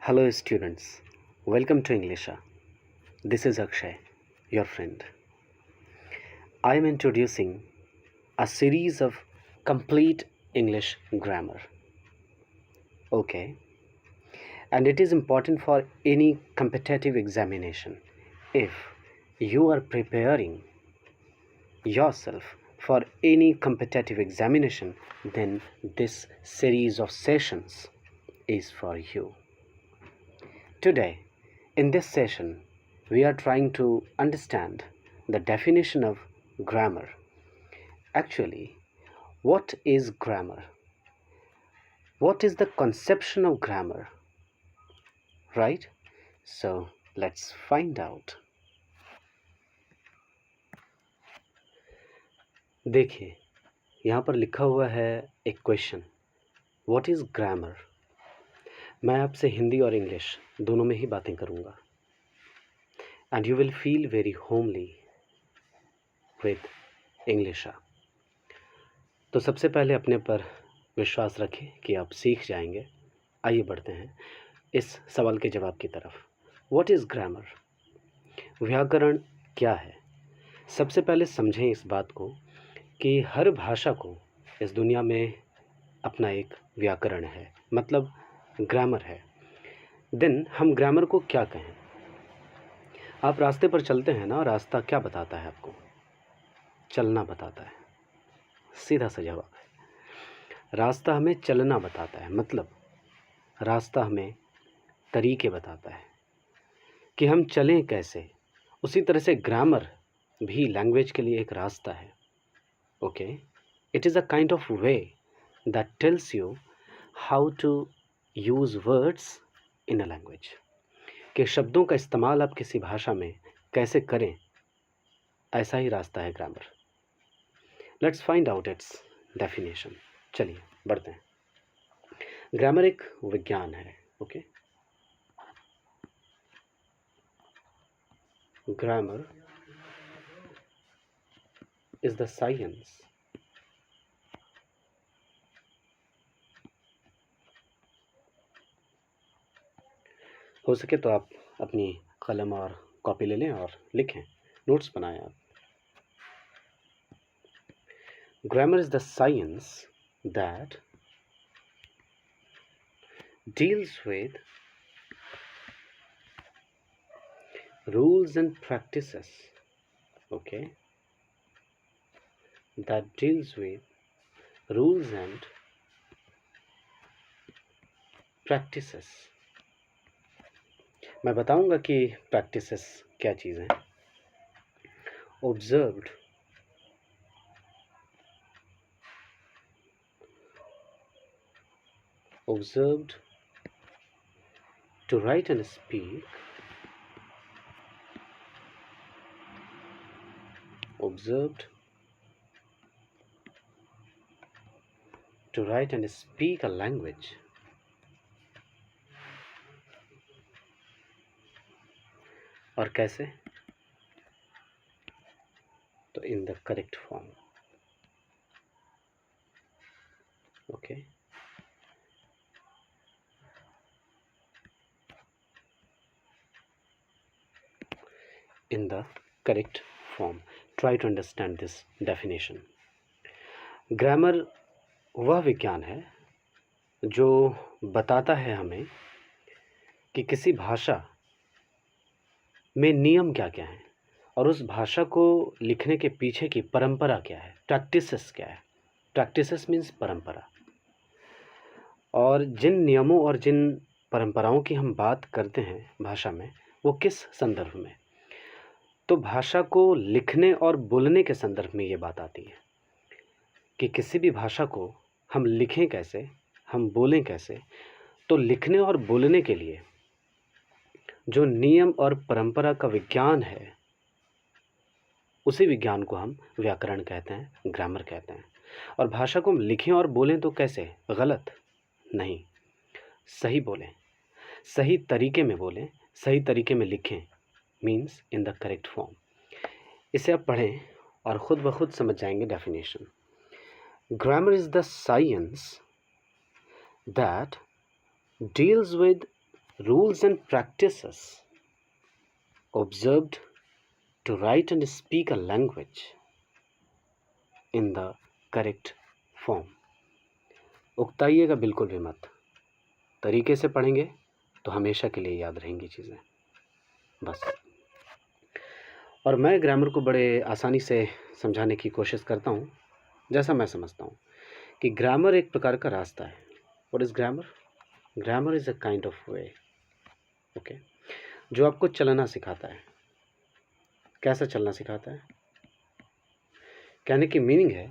Hello, students. Welcome to Englisha. This is Akshay, your friend. I am introducing a series of complete English grammar. Okay, and it is important for any competitive examination. If you are preparing yourself for any competitive examination, then this series of sessions is for you. Today, in this session, we are trying to understand the definition of grammar. Actually, what is grammar? What is the conception of grammar? Right? So, let's find out. देखिए, यहाँ पर लिखा हुआ है एक question. What is grammar? मैं आपसे हिंदी और इंग्लिश दोनों में ही बातें करूँगा. And you will feel very homely with English. तो सबसे पहले अपने पर विश्वास रखें कि आप सीख जाएंगे. आइए बढ़ते हैं इस सवाल के जवाब की तरफ. What is grammar? व्याकरण क्या है? सबसे पहले समझें इस बात को कि हर भाषा को इस दुनिया में अपना एक व्याकरण है, मतलब ग्रामर है. देन हम ग्रामर को क्या कहें? आप रास्ते पर चलते हैं ना, रास्ता क्या बताता है आपको? चलना बताता है. सीधा सा जवाब है. रास्ता हमें चलना बताता है, मतलब रास्ता हमें तरीके बताता है कि हम चलें कैसे. उसी तरह से ग्रामर भी लैंग्वेज के लिए एक रास्ता है. Okay, it is a kind of way that tells you how to use words in a language, कि शब्दों का इस्तेमाल आप किसी भाषा में कैसे करें. ऐसा ही रास्ता है grammar. Let's find out it's definition. चलिए बढ़ते हैं. ग्रामर एक विज्ञान है. Okay, grammar is the science हो सके तो आप अपनी कलम और कॉपी ले लें और लिखें, नोट्स बनाएं आप. Grammar is the science that deals with rules and practices. Okay, that deals with rules and practices. मैं बताऊंगा कि practices क्या चीज़ है. Observed to write and speak, observed to write and speak a language. और कैसे? तो in the correct form. Okay, in the correct form. Try to understand this definition. Grammar वह विज्ञान है जो बताता है हमें कि किसी भाषा में नियम क्या क्या हैं और उस भाषा को लिखने के पीछे की परंपरा क्या है, प्रैक्टिसेस क्या है. प्रैक्टिसेस मीन्स परंपरा. और जिन नियमों और जिन परंपराओं की हम बात करते हैं भाषा में, वो किस संदर्भ में? तो भाषा को लिखने और बोलने के संदर्भ में ये बात आती है कि किसी भी भाषा को हम लिखें कैसे, हम बोलें कैसे. तो लिखने और बोलने के लिए जो नियम और परंपरा का विज्ञान है, उसी विज्ञान को हम व्याकरण कहते हैं, ग्रामर कहते हैं. और भाषा को हम लिखें और बोलें तो कैसे? गलत नहीं, सही बोलें, सही तरीके में बोलें, सही तरीके में लिखें, means in the correct form. इसे आप पढ़ें और ख़ुद ब खुद समझ जाएंगे definition. Grammar is the science that deals with rules and practices observed to write and speak a language in the correct form. उकताइएगा बिल्कुल भी मत, तरीके से पढ़ेंगे तो हमेशा के लिए याद रहेंगी चीज़ें, बस। और मैं ग्रामर को बड़े आसानी से समझाने की कोशिश करता हूँ, जैसा मैं समझता हूँ कि ग्रामर एक प्रकार का रास्ता है। What is grammar? Grammar is a kind of way, okay, जो आपको चलना सिखाता है। कैसा चलना सिखाता है? कहने की मीनिंग है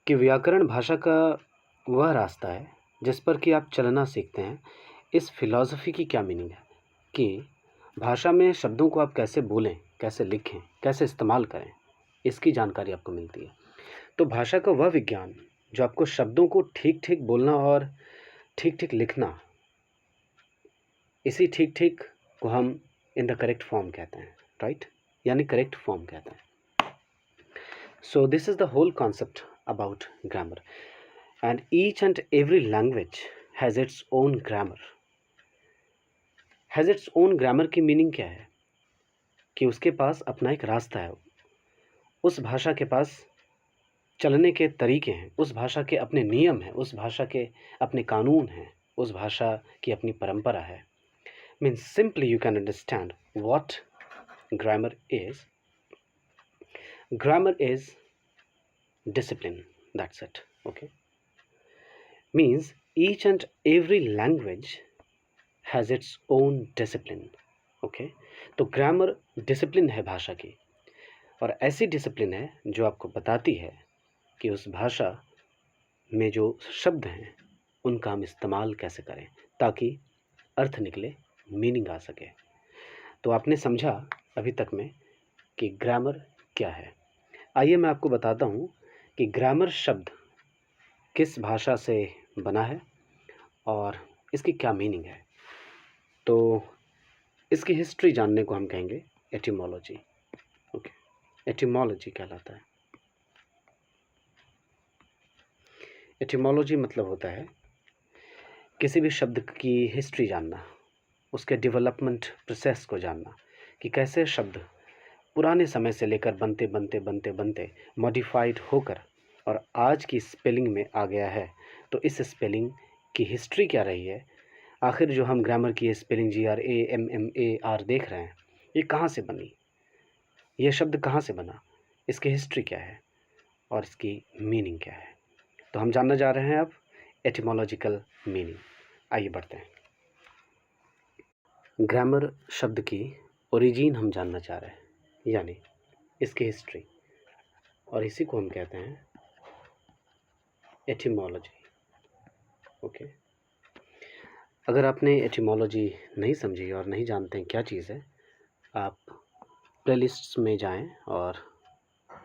कि व्याकरण भाषा का वह रास्ता है जिस पर कि आप चलना सीखते हैं। इस फिलॉसफी की क्या मीनिंग है कि भाषा में शब्दों को आप कैसे बोलें, कैसे लिखें, कैसे इस्तेमाल करें, इसकी जानकारी आपको मिलती है। तो भाषा का वह विज्ञान जो आपको शब्दों को ठीक ठीक बोलना और ठीक ठीक लिखना, इसी ठीक ठीक को हम इन द करेक्ट फॉर्म कहते हैं, राइट, यानी करेक्ट फॉर्म कहते हैं। So this is the whole concept about grammar, and each and every language has its own grammar. Has its own grammar की मीनिंग क्या है कि उसके पास अपना एक रास्ता है, उस भाषा के पास चलने के तरीके हैं, उस भाषा के अपने नियम हैं, उस भाषा के अपने कानून हैं, उस भाषा की अपनी परंपरा है। Means simply you can understand what grammar is. Grammar is discipline, that's it, okay. Means each and every language has its own discipline, okay. तो ग्रामर डिसिप्लिन है भाषा की, और ऐसी डिसिप्लिन है जो आपको बताती है कि उस भाषा में जो शब्द हैं उनका हम इस्तेमाल कैसे करें ताकि अर्थ निकले, मीनिंग आ सके। तो आपने समझा अभी तक में कि ग्रामर क्या है। आइए मैं आपको बताता हूँ कि ग्रामर शब्द किस भाषा से बना है और इसकी क्या मीनिंग है। तो इसकी हिस्ट्री जानने को हम कहेंगे एटिमोलॉजी, ओके। एटिमोलॉजी कहलाता है। एटिमोलॉजी मतलब होता है किसी भी शब्द की हिस्ट्री जानना, उसके डेवलपमेंट प्रोसेस को जानना कि कैसे शब्द पुराने समय से लेकर बनते बनते बनते बनते मॉडिफाइड होकर और आज की स्पेलिंग में आ गया है। तो इस स्पेलिंग की हिस्ट्री क्या रही है, आखिर जो हम ग्रामर की स्पेलिंग GRAMMAR देख रहे हैं, ये कहाँ से बनी, ये शब्द कहाँ से बना, इसकी हिस्ट्री क्या है और इसकी मीनिंग क्या है। तो हम जानना जा रहे हैं अब एटिमोलॉजिकल मीनिंग। आइए बढ़ते हैं। ग्रामर शब्द की ओरिजिन हम जानना चाह रहे हैं, यानी इसकी हिस्ट्री, और इसी को हम कहते हैं एटिमोलॉजी, ओके। अगर आपने एटिमोलॉजी नहीं समझी और नहीं जानते हैं क्या चीज़ है, आप प्लेलिस्ट्स में जाएं और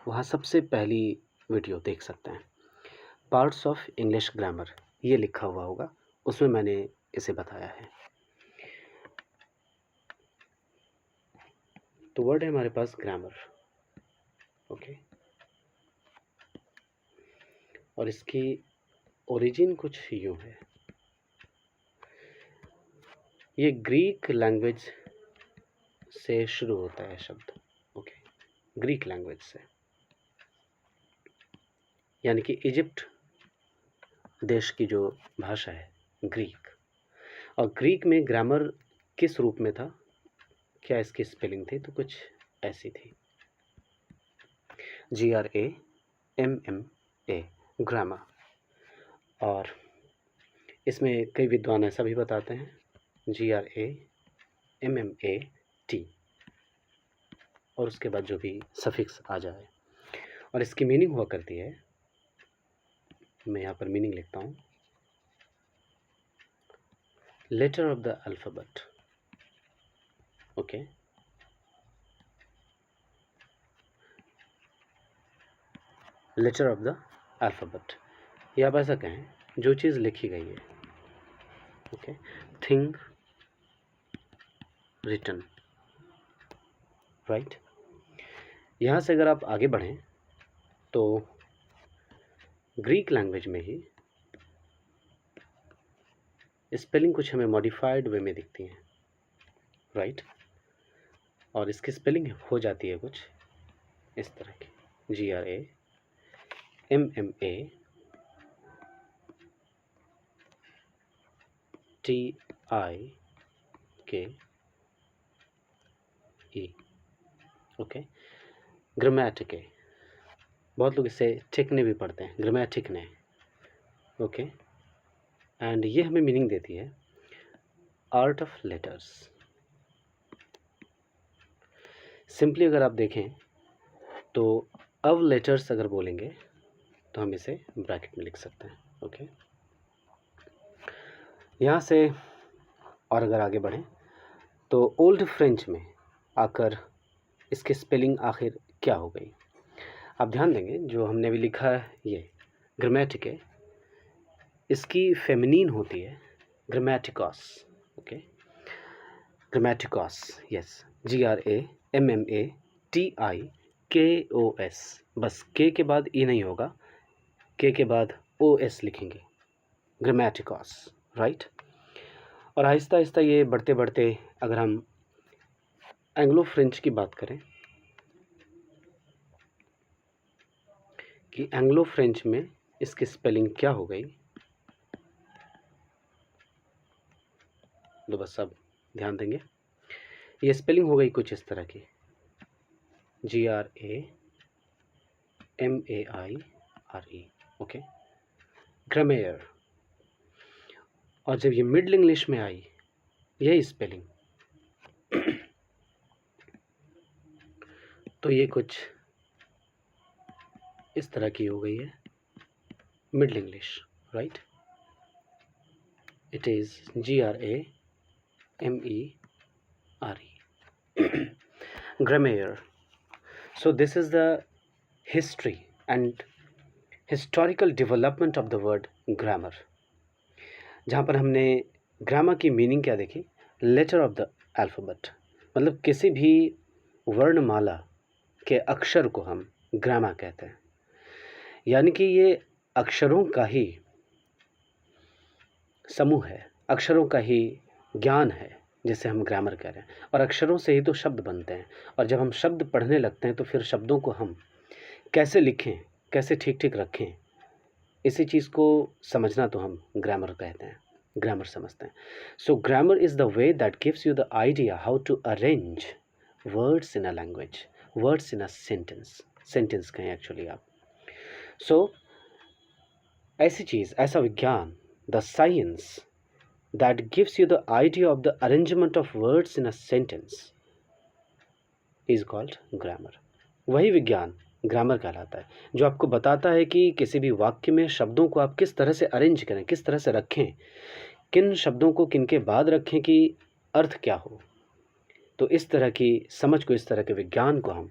वहाँ सबसे पहली वीडियो देख सकते हैं, पार्ट्स ऑफ इंग्लिश ग्रामर, ये लिखा हुआ होगा, उसमें मैंने इसे बताया है। तो वर्ड है हमारे पास ग्रामर, ओके, और इसकी ओरिजिन कुछ यूँ है। ये ग्रीक लैंग्वेज से शुरू होता है शब्द, ओके, ग्रीक लैंग्वेज से, यानी कि इजिप्ट देश की जो भाषा है ग्रीक। और ग्रीक में ग्रामर किस रूप में था, क्या इसकी स्पेलिंग थी, तो कुछ ऐसी थी, GRAMMA, ग्रामर। और इसमें कई विद्वान ऐसा भी बताते हैं GRAMMAT, और उसके बाद जो भी सफिक्स आ जाए। और इसकी मीनिंग हुआ करती है, मैं यहाँ पर मीनिंग लिखता हूँ, letter of the alphabet, okay. Letter of the alphabet, या आप ऐसा कहें जो चीज़ लिखी गई है, ओके, थिंग रिटन, राइट। यहाँ से अगर आप आगे बढ़ें तो ग्रीक लैंग्वेज में ही स्पेलिंग कुछ हमें मॉडिफाइड वे में दिखती हैं, राइट। और इसकी स्पेलिंग हो जाती है कुछ इस तरह की, GRAMMATIKE, ओके। ग्रामेटिके, बहुत लोग इसे टिकने भी पढ़ते हैं, ग्रामेटिक ने, ओके। एंड ये हमें मीनिंग देती है आर्ट ऑफ लेटर्स। सिंपली अगर आप देखें तो अब लेटर्स अगर बोलेंगे तो हम इसे ब्रैकेट में लिख सकते हैं, ओके। यहाँ से और अगर आगे बढ़ें तो ओल्ड फ्रेंच में आकर इसकी स्पेलिंग आखिर क्या हो गई। आप ध्यान देंगे जो हमने अभी लिखा है ये ग्रामेटिके, इसकी फेमिनीन होती है ग्रामेटिकॉस, ओके। ग्रामेटिकॉस, यस, GRAMMATIKOS, बस के के बाद ई नहीं होगा, के बाद OS लिखेंगे, ग्रामेटिकॉस, राइट। और आहिस्ता आहिस्ता ये बढ़ते बढ़ते अगर हम एंग्लो फ्रेंच की बात करें कि एंग्लो फ्रेंच में इसकी स्पेलिंग क्या हो गई, तो बस अब ध्यान देंगे, ये स्पेलिंग हो गई कुछ इस तरह की, GRAMAIRE, ओके, ग्रामेयर। और जब ये मिडिल इंग्लिश में आई यही स्पेलिंग तो ये कुछ इस तरह की हो गई है, middle English, right. It is GRAMERE, grammar. So this is the history and historical development of the word grammar, जहाँ पर हमने ग्रामर की मीनिंग क्या देखी, लेटर ऑफ द अल्फ़ाबेट, मतलब किसी भी वर्णमाला के अक्षर को हम ग्रामर कहते हैं, यानी कि ये अक्षरों का ही समूह है, अक्षरों का ही ज्ञान है जिसे हम ग्रामर कह रहे हैं। और अक्षरों से ही तो शब्द बनते हैं, और जब हम शब्द पढ़ने लगते हैं तो फिर शब्दों को हम कैसे लिखें, कैसे ठीक ठीक रखें, इसी चीज़ को समझना तो हम ग्रामर कहते हैं, ग्रामर समझते हैं। So grammar is the way that gives you the idea how to arrange words in a language, words in a sentence, sentence कहें एक्चुअली आप। सो ऐसी चीज़, ऐसा विज्ञान, the science that gives you the idea of the arrangement of words in a sentence is called grammar. वही विज्ञान grammar कहलाता है, जो आपको बताता है कि किसी भी वाक्य में शब्दों को आप किस तरह से अरेंज करें, किस तरह से रखें, किन शब्दों को किन के बाद रखें कि अर्थ क्या हो। तो इस तरह की समझ को, इस तरह के विज्ञान को हम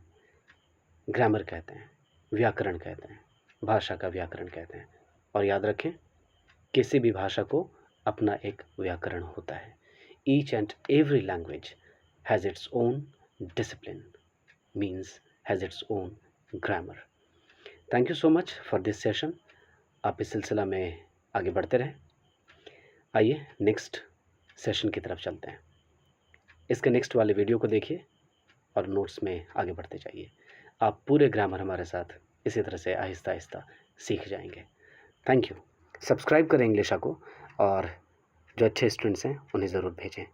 ग्रामर कहते हैं, व्याकरण कहते हैं, भाषा का व्याकरण कहते हैं। और याद रखें, किसी भी भाषा को अपना एक व्याकरण होता है। Each and every language has its own discipline, means has its own grammar. Thank you so much for this session. आप इस सिलसिला में आगे बढ़ते रहें। आइए नेक्स्ट सेशन की तरफ चलते हैं। इसके नेक्स्ट वाले वीडियो को देखिए और नोट्स में आगे बढ़ते जाइए। आप पूरे ग्रामर हमारे साथ इसी तरह से आहिस्ता आहिस्ता सीख जाएंगे। Thank you. सब्सक्राइब करें इंग्लिशा को, और जो अच्छे स्टूडेंट्स हैं उन्हें ज़रूर भेजें।